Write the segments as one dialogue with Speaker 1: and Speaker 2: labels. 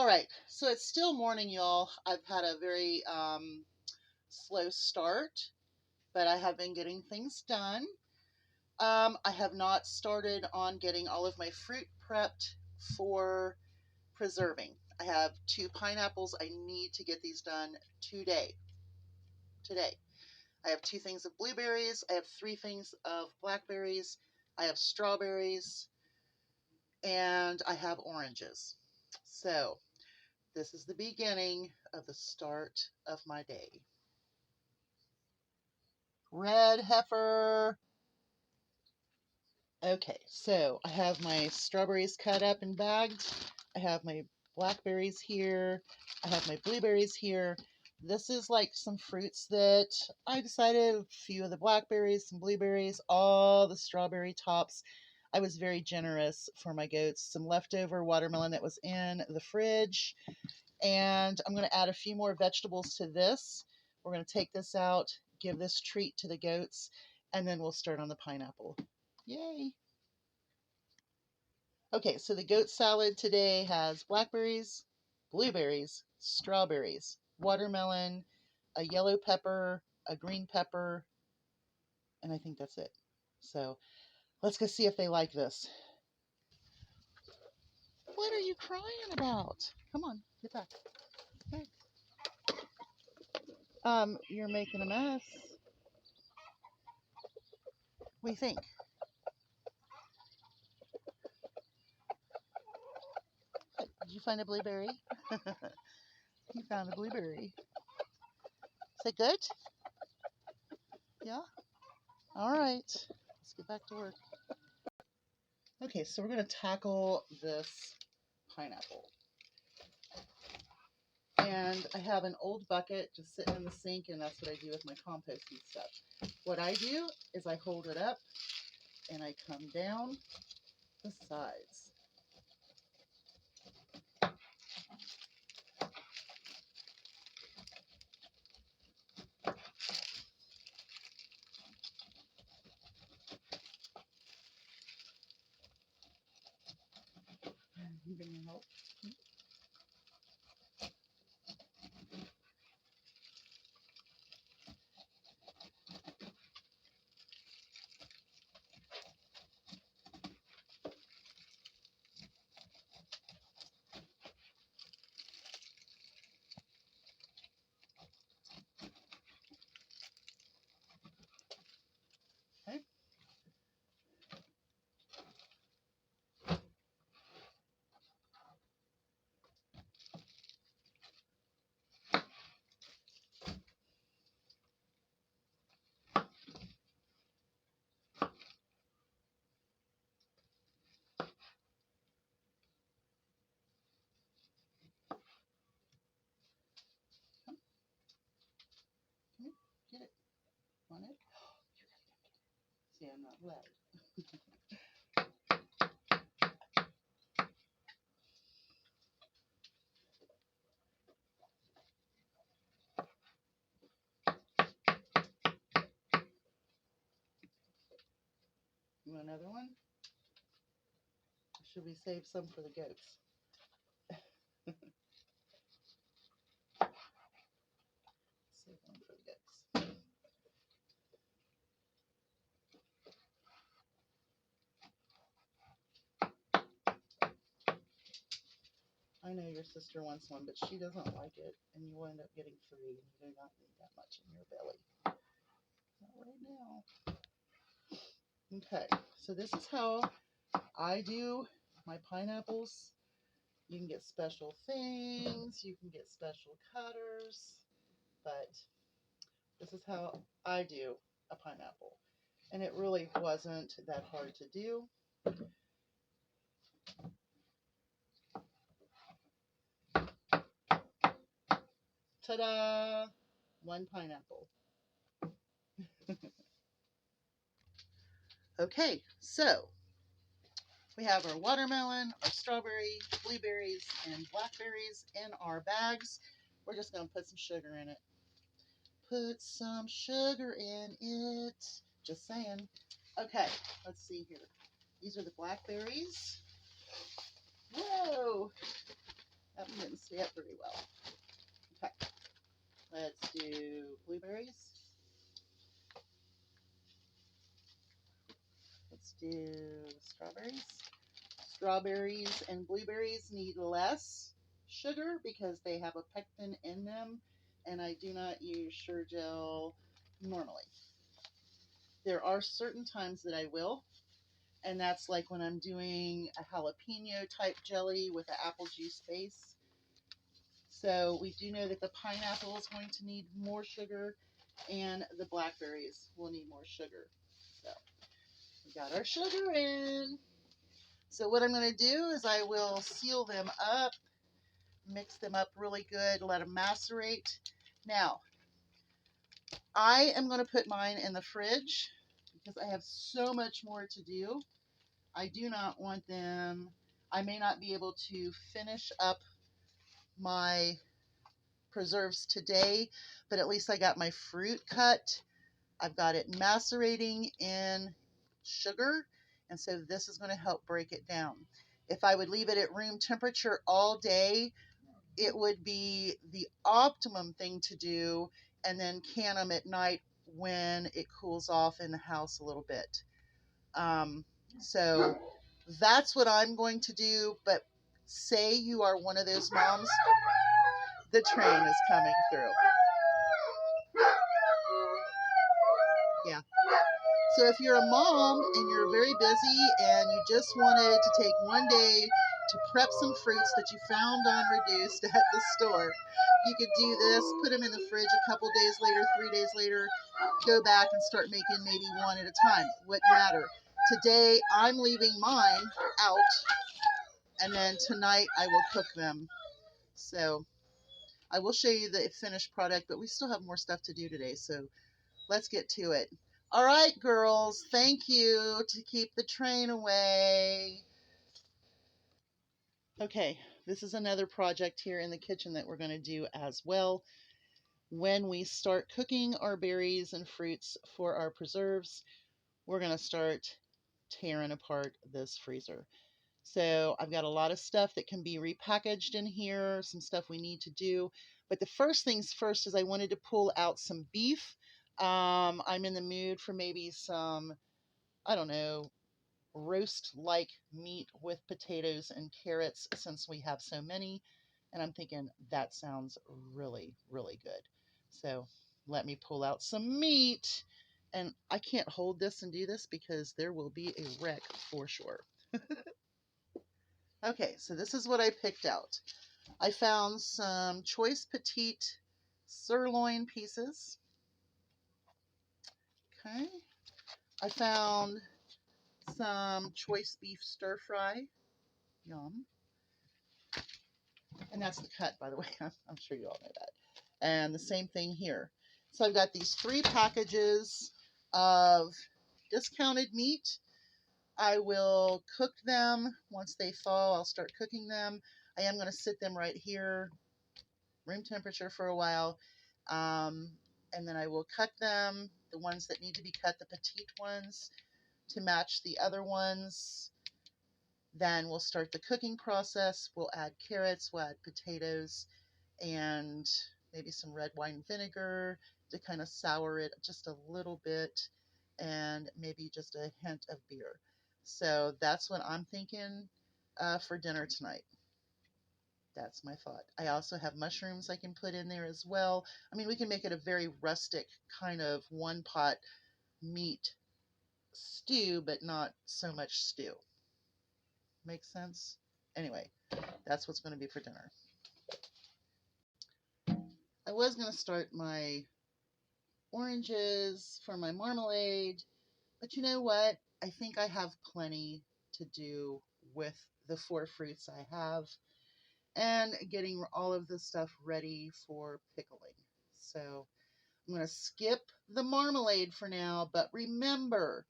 Speaker 1: All right, so it's still morning, y'all. I've had a very slow start, but I have been getting things done. I have not started on getting all of my fruit prepped for preserving. I have 2 pineapples. I need to get these done today. I have 2 things of blueberries. I have 3 things of blackberries. I have strawberries, and I have oranges. So this is the beginning of the start of my day. Red heifer. Okay, so I have my strawberries cut up and bagged. I have my blackberries here. I have my blueberries here. This is like some fruits that I decided, a few of the blackberries, some blueberries, all the strawberry tops. I was very generous for my goats. Some leftover watermelon that was in the fridge. And I'm going to add a few more vegetables to this. We're going to take this out, give this treat to the goats, and then we'll start on the pineapple. Yay! Okay, so the goat salad today has blackberries, blueberries, strawberries, watermelon, a yellow pepper, a green pepper, and I think that's it. So let's go see if they like this. What are you crying about? Come on, get back. Okay. You're making a mess. What do you think? Did you find a blueberry? You found a blueberry. Is it good? Yeah? All right. Let's get back to work. Okay, so we're going to tackle this pineapple. And I have an old bucket just sitting in the sink, and that's what I do with my composting stuff. What I do is I hold it up and I come down the sides. You give me help? Okay. Come here. Get it. Want it? See, I'm not loud. You want another one? Or should we save some for the goats? Save one for the goats. I know your sister wants one, but she doesn't like it, and you will end up getting 3, and you do not need that much in your belly. Not right now. Okay, so this is how I do my pineapples. You can get special things, you can get special cutters, but this is how I do a pineapple. And it really wasn't that hard to do. Ta-da! 1 pineapple. Okay, so we have our watermelon, our strawberry, blueberries, and blackberries in our bags. We're just going to put some sugar in it. Put some sugar in it. Just saying. Okay, let's see here. These are the blackberries. Whoa! That didn't stay up very well. Okay, let's do blueberries. Let's do strawberries. Strawberries and blueberries need less sugar because they have a pectin in them, and I do not use Sure-Jell normally. There are certain times that I will, and that's like when I'm doing a jalapeno type jelly with an apple juice base. So we do know that the pineapple is going to need more sugar, and the blackberries will need more sugar. So we got our sugar in. So what I'm going to do is I will seal them up, mix them up really good, let them macerate. Now, I am going to put mine in the fridge because I have so much more to do. I do not want them, I may not be able to finish up my preserves today, but at least I got my fruit cut. I've got it macerating in sugar, and so this is going to help break it down. If I would leave it at room temperature all day, it would be the optimum thing to do, and then can them at night when it cools off in the house a little bit. So that's what I'm going to do, but say you are one of those moms, the train is coming through. Yeah. So if you're a mom and you're very busy and you just wanted to take one day to prep some fruits that you found on Reduced at the store, you could do this, put them in the fridge a couple days later, 3 days later, go back and start making maybe one at a time. Wouldn't matter. Today I'm leaving mine out, and then tonight I will cook them. So I will show you the finished product, but we still have more stuff to do today, so let's get to it. All right, girls, thank you to keep the train away. Okay, this is another project here in the kitchen that we're going to do as well. When we start cooking our berries and fruits for our preserves, we're going to start tearing apart this freezer. So I've got a lot of stuff that can be repackaged in here, some stuff we need to do. But the first things first is I wanted to pull out some beef. I'm in the mood for maybe some, I don't know, roast-like meat with potatoes and carrots since we have so many. And I'm thinking that sounds really, really good. So let me pull out some meat. And I can't hold this and do this because there will be a wreck for sure. Okay, so this is what I picked out. I found some choice petite sirloin pieces. Okay. I found some choice beef stir fry. Yum. And that's the cut, by the way. I'm sure you all know that. And the same thing here. So I've got these 3 packages of discounted meat. I will cook them. Once they thaw, I'll start cooking them. I am going to sit them right here, room temperature, for a while. And then I will cut them, the ones that need to be cut, the petite ones, to match the other ones. Then we'll start the cooking process. We'll add carrots, we'll add potatoes, and maybe some red wine vinegar to kind of sour it just a little bit, and maybe just a hint of beer. So that's what I'm thinking for dinner tonight. That's my thought. I also have mushrooms I can put in there as well. I mean, we can make it a very rustic kind of one pot meat stew, but not so much stew. Make sense? Anyway, that's what's going to be for dinner. I was going to start my oranges for my marmalade, but you know what? I think I have plenty to do with the 4 fruits I have and getting all of this stuff ready for pickling. So I'm going to skip the marmalade for now, but remember,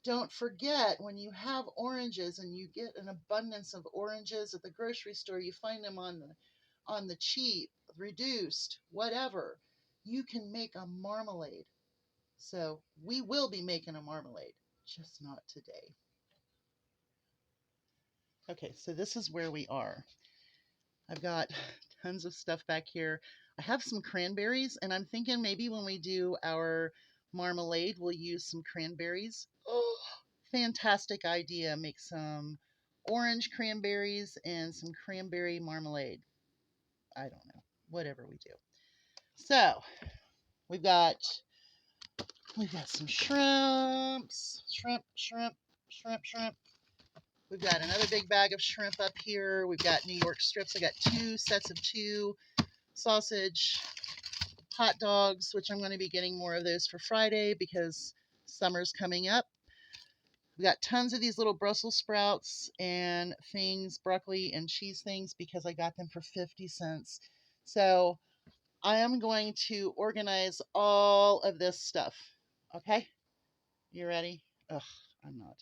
Speaker 1: don't forget, when you have oranges and you get an abundance of oranges at the grocery store, you find them on the cheap, reduced, whatever, you can make a marmalade. So we will be making a marmalade, just not today. Okay, so this is where we are. I've got tons of stuff back here. I have some cranberries, and I'm thinking maybe when we do our marmalade, we'll use some cranberries. Oh, fantastic idea. Make some orange cranberries and some cranberry marmalade. I don't know. Whatever we do. So, we've got we've got some shrimps, shrimp. We've got another big bag of shrimp up here. We've got New York strips. I got 2 sets of 2 sausage, hot dogs, which I'm going to be getting more of those for Friday because summer's coming up. We got tons of these little Brussels sprouts and things, broccoli and cheese things, because I got them for 50 cents. So I am going to organize all of this stuff. Okay? You ready? Ugh, I'm not.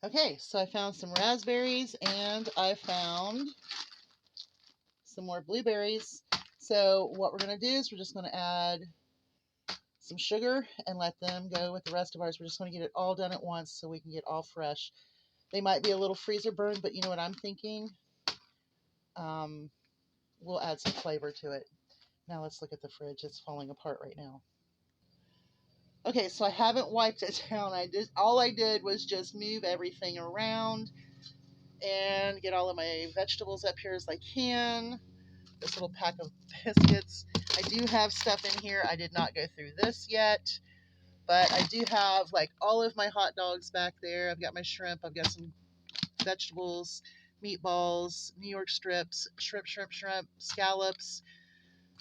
Speaker 1: Okay, so I found some raspberries and I found some more blueberries. So what we're going to do is we're just going to add some sugar and let them go with the rest of ours. We're just going to get it all done at once so we can get all fresh. They might be a little freezer burned, but you know what I'm thinking? We'll add some flavor to it. Now let's look at the fridge. It's falling apart right now. Okay, so I haven't wiped it down. All I did was just move everything around and get all of my vegetables up here as I can. This little pack of biscuits. I do have stuff in here. I did not go through this yet, but I do have like all of my hot dogs back there. I've got my shrimp. I've got some vegetables, meatballs, New York strips, shrimp, scallops,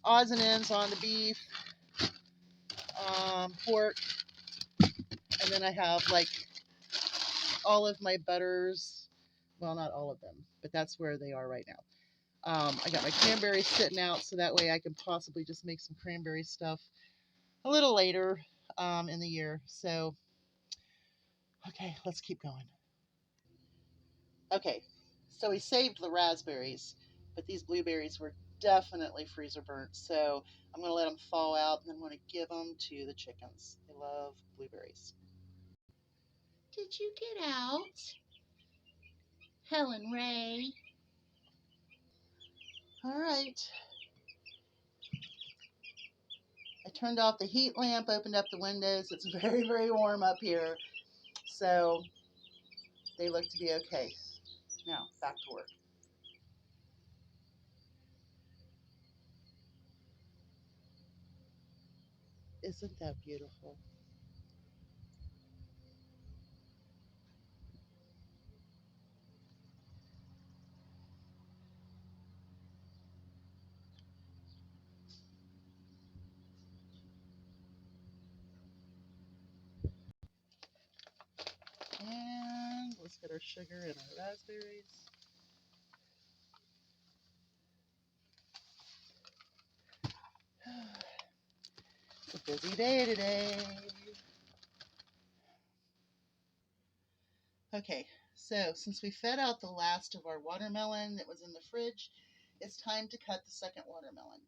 Speaker 1: odds and ends on the beef, pork, and then I have like all of my butters. Well, not all of them, but that's where they are right now. I got my cranberries sitting out so that way I can possibly just make some cranberry stuff a little later in the year. So, okay, let's keep going. Okay, so we saved the raspberries, but these blueberries were definitely freezer burnt. So I'm going to let them thaw out and I'm going to give them to the chickens. They love blueberries. Did you get out? Helen Ray. All right. I turned off the heat lamp, opened up the windows. It's very, very warm up here. So they look to be okay. Now, back to work. Isn't that beautiful? And let's get our sugar and our raspberries. It's a busy day today. Okay, so since we fed out the last of our watermelon that was in the fridge, it's time to cut the second watermelon.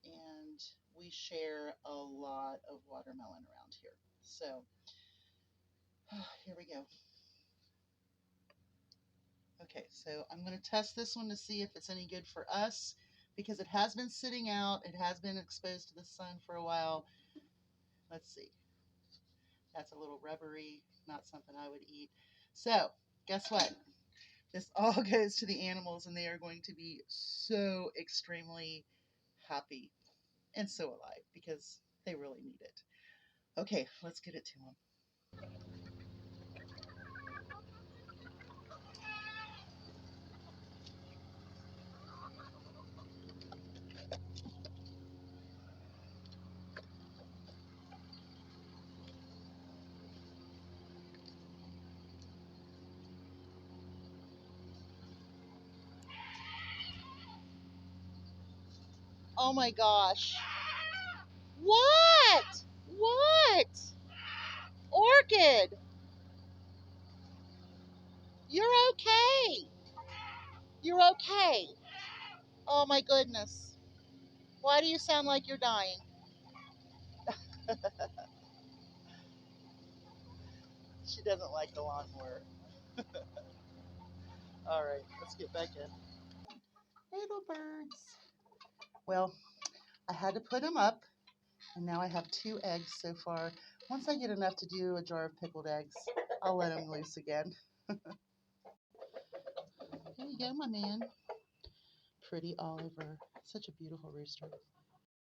Speaker 1: And we share a lot of watermelon around here. So here we go. Okay, so I'm going to test this one to see if it's any good for us because it has been sitting out. It has been exposed to the sun for a while. Let's see. That's a little rubbery, not something I would eat. So, guess what? This all goes to the animals, and they are going to be so extremely happy. And so will I, because they really need it. Okay, let's get it to them. Oh my gosh. What? What? Orchid, you're okay. You're okay. Oh my goodness. Why do you sound like you're dying? She doesn't like the lawnmower. All right, let's get back in. birds. Well, I had to put them up, and now I have 2 eggs so far. Once I get enough to do a jar of pickled eggs, I'll let them loose again. There you go, my man. Pretty Oliver. Such a beautiful rooster.